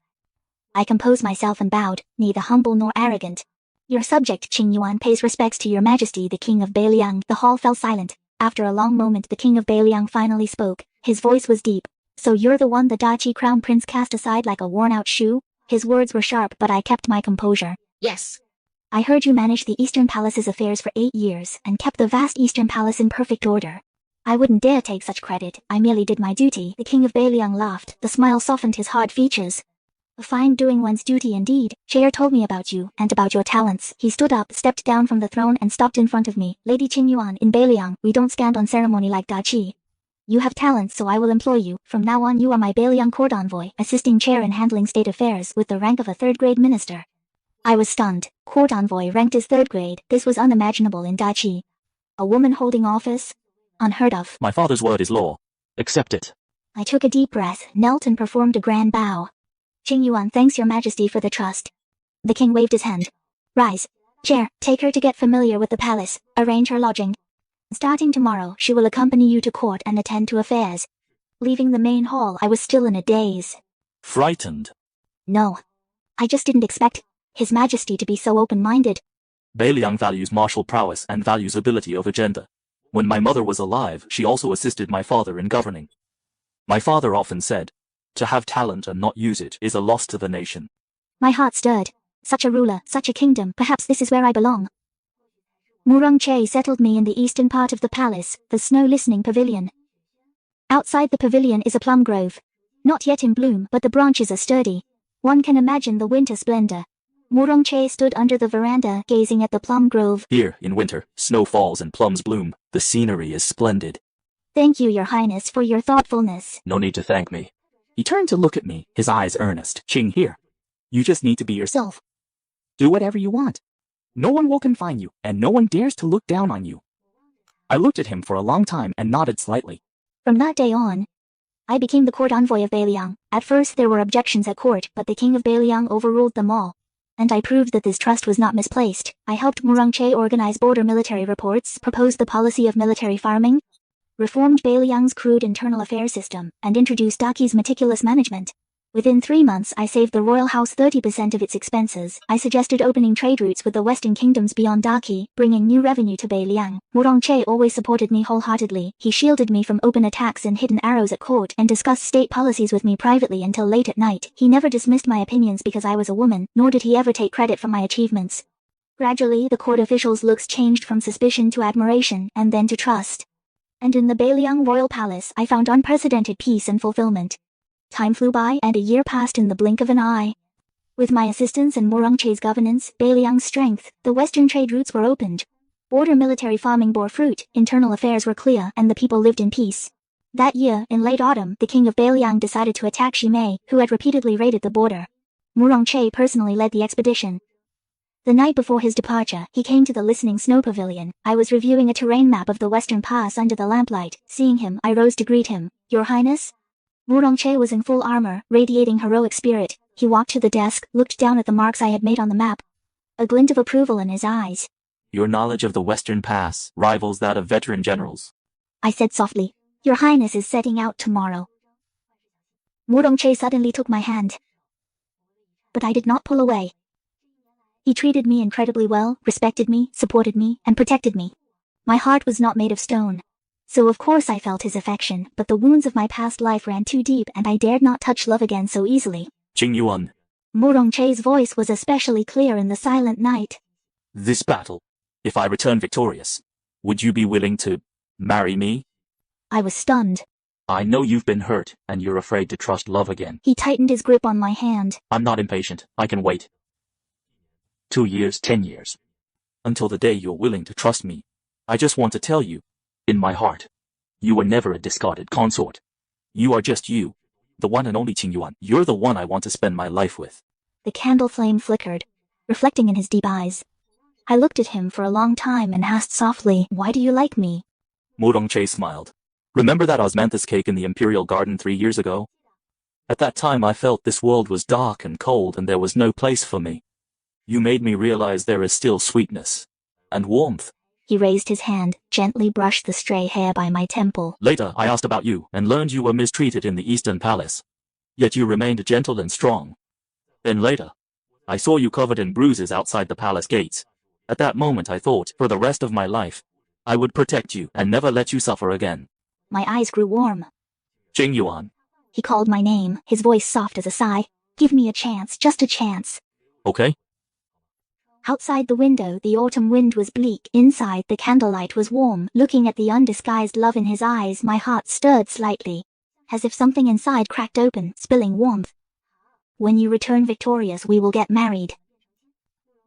I composed myself and bowed, neither humble nor arrogant. Your subject Xuanhuan pays respects to your majesty the king of Beiliang. The hall fell silent. After a long moment the king of Beiliang finally spoke. His voice was deep. So you're the one the Daqi crown prince cast aside like a worn-out shoe? His words were sharp but I kept my composure. Yes. I heard you managed the Eastern Palace's affairs for 8 years and kept the vast Eastern Palace in perfect order. I wouldn't dare take such credit. I merely did my duty. The king of Beiliang laughed. The smile softened his hard features. A fine doing one's duty indeed. Chair told me about you and about your talents. He stood up, stepped down from the throne and stopped in front of me. Lady Xuanhuan, in Beiliang, we don't stand on ceremony like Daqi. You have talents, so I will employ you. From now on you are my Beiliang court envoy, assisting Chair in handling state affairs with the rank of a third-grade minister. I was stunned. Court envoy ranked as third grade. This was unimaginable in Daqi. A woman holding office? Unheard of. My father's word is law. Accept it. I took a deep breath, knelt and performed a grand bow. Xuanhuan thanks your majesty for the trust. The king waved his hand. Rise. Chair, take her to get familiar with the palace. Arrange her lodging. Starting tomorrow, she will accompany you to court and attend to affairs. Leaving the main hall, I was still in a daze. Frightened. No. I just didn't expect His Majesty to be so open-minded. Beiliang values martial prowess and values ability over gender. When my mother was alive, she also assisted my father in governing. My father often said, to have talent and not use it is a loss to the nation. My heart stirred. Such a ruler, such a kingdom, perhaps this is where I belong. Murongche settled me in the eastern part of the palace, the snow-listening pavilion. Outside the pavilion is a plum grove. Not yet in bloom, but the branches are sturdy. One can imagine the winter splendor. Murongche stood under the veranda, gazing at the plum grove. Here, in winter, snow falls and plums bloom. The scenery is splendid. Thank you, Your Highness, for your thoughtfulness. No need to thank me. He turned to look at me, his eyes earnest. Qing, here. You just need to be yourself. Do whatever you want. No one will confine you, and no one dares to look down on you. I looked at him for a long time and nodded slightly. From that day on, I became the court envoy of Beiliang. At first there were objections at court, but the king of Beiliang overruled them all. And I proved that this trust was not misplaced. I helped Murongche organize border military reports, proposed the policy of military farming, reformed Beiliang's crude internal affairs system, and introduced Daqi's meticulous management. Within 3 months, I saved the royal house 30% of its expenses. I suggested opening trade routes with the western kingdoms beyond Daqi, bringing new revenue to Beiliang. Murongche always supported me wholeheartedly. He shielded me from open attacks and hidden arrows at court and discussed state policies with me privately until late at night. He never dismissed my opinions because I was a woman, nor did he ever take credit for my achievements. Gradually, the court officials' looks changed from suspicion to admiration, and then to trust. And in the Beiliang royal palace, I found unprecedented peace and fulfillment. Time flew by and a year passed in the blink of an eye. With my assistance and Murongche's governance, Beiliang's strength, the western trade routes were opened. Border military farming bore fruit, internal affairs were clear, and the people lived in peace. That year, in late autumn, the king of Beiliang decided to attack Shimei, who had repeatedly raided the border. Murongche personally led the expedition. The night before his departure, he came to the listening snow pavilion. I was reviewing a terrain map of the western pass under the lamplight. Seeing him, I rose to greet him. Your Highness? Murongche was in full armor, radiating heroic spirit. He walked to the desk, looked down at the marks I had made on the map. A glint of approval in his eyes. Your knowledge of the Western Pass rivals that of veteran generals. I said softly, Your Highness is setting out tomorrow. Murongche suddenly took my hand. But I did not pull away. He treated me incredibly well, respected me, supported me, and protected me. My heart was not made of stone. So of course I felt his affection, but the wounds of my past life ran too deep and I dared not touch love again so easily. Xuanhuan. Murongche's voice was especially clear in the silent night. This battle, if I return victorious, would you be willing to marry me? I was stunned. I know you've been hurt and you're afraid to trust love again. He tightened his grip on my hand. I'm not impatient. I can wait. 2 years, 10 years. Until the day you're willing to trust me. I just want to tell you, In my heart, you were never a discarded consort. You are just you, the one and only Qingyuan. You're the one I want to spend my life with. The candle flame flickered, reflecting in his deep eyes. I looked at him for a long time and asked softly, "Why do you like me?" Mu Rongche smiled. Remember that osmanthus cake in the Imperial Garden 3 years ago? At that time I felt this world was dark and cold and there was no place for me. You made me realize there is still sweetness and warmth. He raised his hand, gently brushed the stray hair by my temple. Later, I asked about you and learned you were mistreated in the Eastern Palace. Yet you remained gentle and strong. Then later, I saw you covered in bruises outside the palace gates. At that moment I thought, for the rest of my life, I would protect you and never let you suffer again. My eyes grew warm. Qingyuan. He called my name, his voice soft as a sigh. "Give me a chance, just a chance." Okay? Outside the window, the autumn wind was bleak. Inside, the candlelight was warm. Looking at the undisguised love in his eyes, my heart stirred slightly, as if something inside cracked open, spilling warmth. "When you return victorious, we will get married."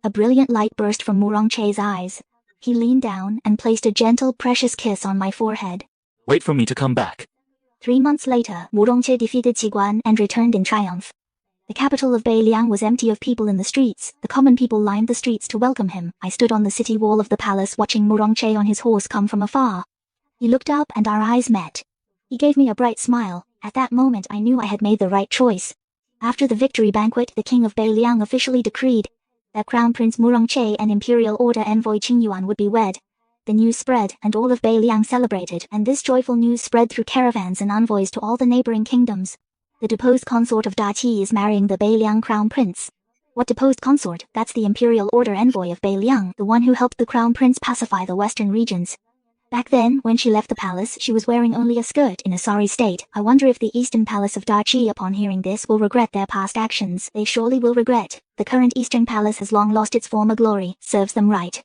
A brilliant light burst from Mu Rongche's eyes. He leaned down and placed a gentle, precious kiss on my forehead. Wait for me to come back. 3 months later, Mu Rongche defeated Qiguan and returned in triumph. The capital of Beiliang was empty of people in the streets. The common people lined the streets to welcome him. I stood on the city wall of the palace watching Mu Rongche on his horse come from afar. He looked up and our eyes met. He gave me a bright smile. At that moment I knew I had made the right choice. After the victory banquet, the king of Beiliang officially decreed that Crown Prince Mu Rongche and Imperial Order Envoy Qingyuan would be wed. The news spread, and all of Beiliang celebrated, and this joyful news spread through caravans and envoys to all the neighboring kingdoms. The deposed consort of Daqi is marrying the Beiliang crown prince. What deposed consort? That's the Imperial Order envoy of Beiliang, the one who helped the crown prince pacify the western regions. Back then, when she left the palace, she was wearing only a skirt in a sorry state. I wonder if the eastern palace of Daqi upon hearing this will regret their past actions. They surely will regret. The current eastern palace has long lost its former glory. Serves them right.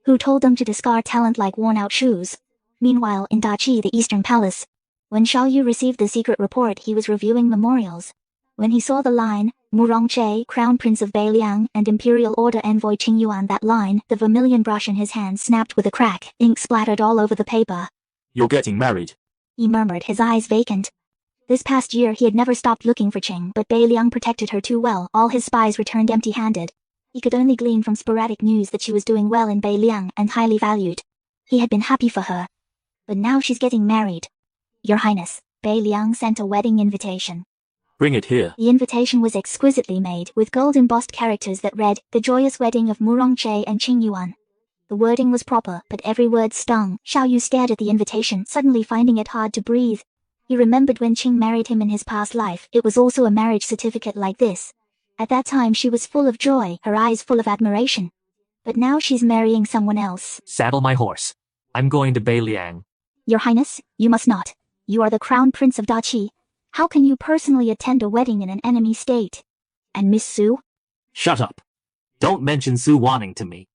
Who told them to discard talent like worn-out shoes? Meanwhile, in Daqi, the eastern palace, when Xiaoyu received the secret report, he was reviewing memorials. When he saw the line, Mu Rongche, Crown Prince of Beiliang, and Imperial Order Envoy Qingyuan, that line, the vermilion brush in his hand snapped with a crack. Ink splattered all over the paper. You're getting married. He murmured, his eyes vacant. This past year he had never stopped looking for Qing, but Beiliang protected her too well. All his spies returned empty-handed. He could only glean from sporadic news that she was doing well in Beiliang and highly valued. He had been happy for her. But now she's getting married. Your Highness, Beiliang sent a wedding invitation. Bring it here. The invitation was exquisitely made, with gold embossed characters that read, "The joyous wedding of Mu Rongche and Qingyuan." The wording was proper, but every word stung. Xiaoyu stared at the invitation, suddenly finding it hard to breathe. He remembered when Qing married him in his past life. It was also a marriage certificate like this. At that time she was full of joy, her eyes full of admiration. But now she's marrying someone else. Saddle my horse. I'm going to Beiliang. Your Highness, you must not. You are the Crown Prince of Daqi. How can you personally attend a wedding in an enemy state? And Miss Su? Shut up. Don't mention Su Wanning to me.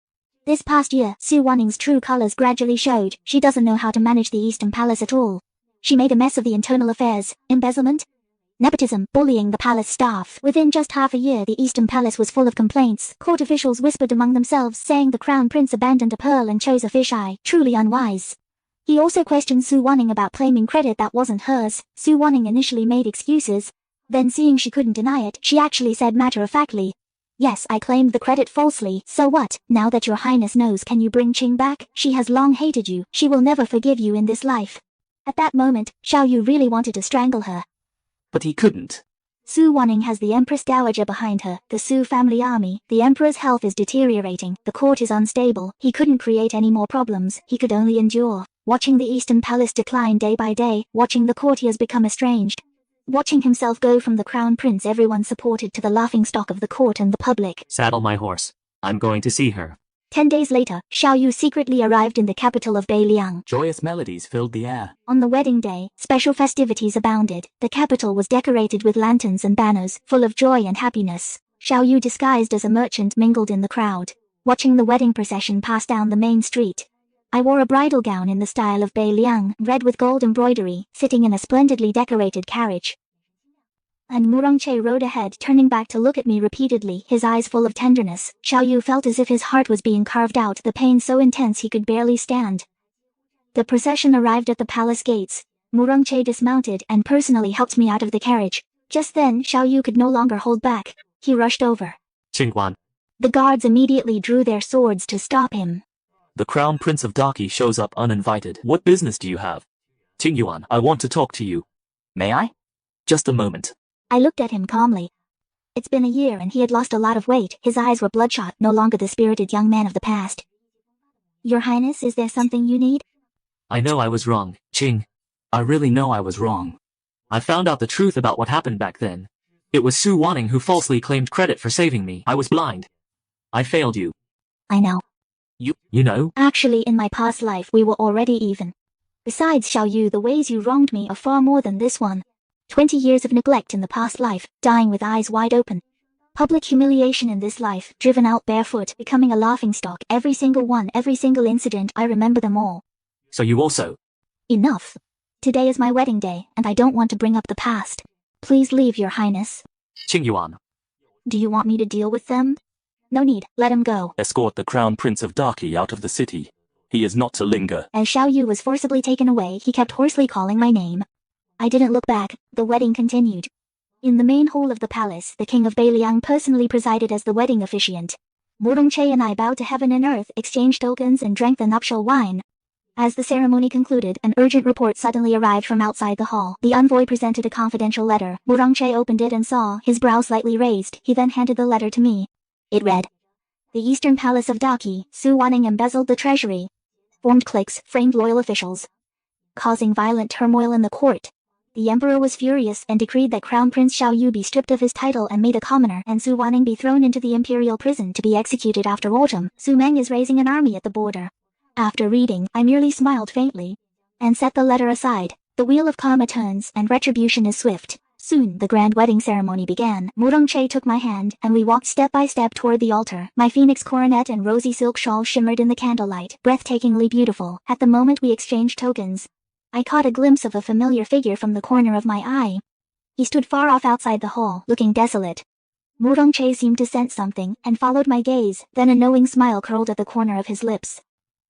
This past year, Su Wanning's true colors gradually showed. She doesn't know how to manage the Eastern Palace at all. She made a mess of the internal affairs, embezzlement, nepotism, bullying the palace staff. Within just half a year, the Eastern Palace was full of complaints. Court officials whispered among themselves, saying the Crown Prince abandoned a pearl and chose a fisheye. Truly unwise. He also questioned Su Wanning about claiming credit that wasn't hers. Su Wanning initially made excuses. Then seeing she couldn't deny it, she actually said matter-of-factly, "Yes, I claimed the credit falsely. So what? Now that your Highness knows, can you bring Qing back? She has long hated you. She will never forgive you in this life." At that moment, Xiaoyu really wanted to strangle her. But he couldn't. Su Wanning has the Empress Dowager behind her, the Su family army. The Emperor's health is deteriorating. The court is unstable. He couldn't create any more problems. He could only endure. Watching the Eastern Palace decline day by day, watching the courtiers become estranged, watching himself go from the Crown Prince everyone supported to the laughingstock of the court and the public. Saddle my horse. I'm going to see her. 10 days later, Xiaoyu secretly arrived in the capital of Beiliang. Joyous melodies filled the air. On the wedding day, special festivities abounded. The capital was decorated with lanterns and banners, full of joy and happiness. Xiaoyu, disguised as a merchant, mingled in the crowd, watching the wedding procession pass down the main street. I wore a bridal gown in the style of Beiliang, red with gold embroidery, sitting in a splendidly decorated carriage. And Mu Rongche rode ahead, turning back to look at me repeatedly, his eyes full of tenderness. Xiaoyu felt as if his heart was being carved out, the pain so intense he could barely stand. The procession arrived at the palace gates. Murongche dismounted and personally helped me out of the carriage. Just then, Xiao Yu could no longer hold back. He rushed over. Xuanhuan. The guards immediately drew their swords to stop him. The Crown Prince of Daki shows up uninvited. What business do you have? Tingyuan, I want to talk to you. May I? Just a moment. I looked at him calmly. It's been a year and he had lost a lot of weight. His eyes were bloodshot, no longer the spirited young man of the past. Your Highness, is there something you need? I know I was wrong, Qing. I really know I was wrong. I found out the truth about what happened back then. It was Su Wanning who falsely claimed credit for saving me. I was blind. I failed you. I know. You know? Actually, in my past life we were already even. Besides, Xiao Yu, the ways you wronged me are far more than this one. 20 years of neglect in the past life, dying with eyes wide open. Public humiliation in this life, driven out barefoot, becoming a laughingstock, every single one, every single incident, I remember them all. So you also... Enough. Today is my wedding day, and I don't want to bring up the past. Please leave, Your Highness. Qingyuan. Do you want me to deal with them? No need, let him go. Escort the Crown Prince of Daki out of the city. He is not to linger. As Xiao Yu was forcibly taken away, he kept hoarsely calling my name. I didn't look back. The wedding continued. In the main hall of the palace, the king of Beiliang personally presided as the wedding officiant. Murongche and I bowed to heaven and earth, exchanged tokens, and drank the nuptial wine. As the ceremony concluded, an urgent report suddenly arrived from outside the hall. The envoy presented a confidential letter. Murongche opened it and saw, his brow slightly raised. He then handed the letter to me. It read, "The Eastern Palace of Daki, Su Wanning embezzled the treasury. Formed cliques, framed loyal officials, causing violent turmoil in the court. The emperor was furious and decreed that Crown Prince Xiao Yu be stripped of his title and made a commoner, and Su Wanning be thrown into the imperial prison to be executed after autumn. Su Meng is raising an army at the border." After reading, I merely smiled faintly and set the letter aside. The wheel of karma turns, and retribution is swift. Soon, the grand wedding ceremony began. Murongche took my hand, and we walked step by step toward the altar. My phoenix coronet and rosy silk shawl shimmered in the candlelight, breathtakingly beautiful. At the moment we exchanged tokens, I caught a glimpse of a familiar figure from the corner of my eye. He stood far off outside the hall, looking desolate. Murongche seemed to sense something, and followed my gaze, then a knowing smile curled at the corner of his lips.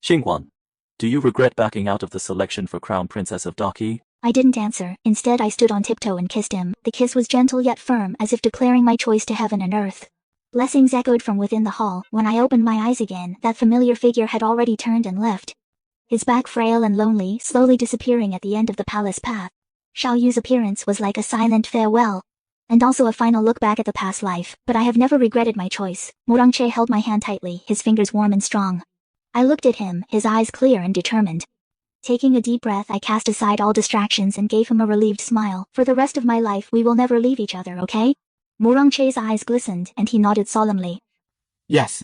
Xinguan, do you regret backing out of the selection for Crown Princess of Daki? I didn't answer. Instead, I stood on tiptoe and kissed him. The kiss was gentle yet firm, as if declaring my choice to heaven and earth. Blessings echoed from within the hall. When I opened my eyes again, that familiar figure had already turned and left. His back frail and lonely, slowly disappearing at the end of the palace path. Xiao Yu's appearance was like a silent farewell, and also a final look back at the past life, but I have never regretted my choice. Murongche held my hand tightly, his fingers warm and strong. I looked at him, his eyes clear and determined. Taking a deep breath, I cast aside all distractions and gave him a relieved smile. For the rest of my life, we will never leave each other, okay? Murongche's eyes glistened, and he nodded solemnly. Yes.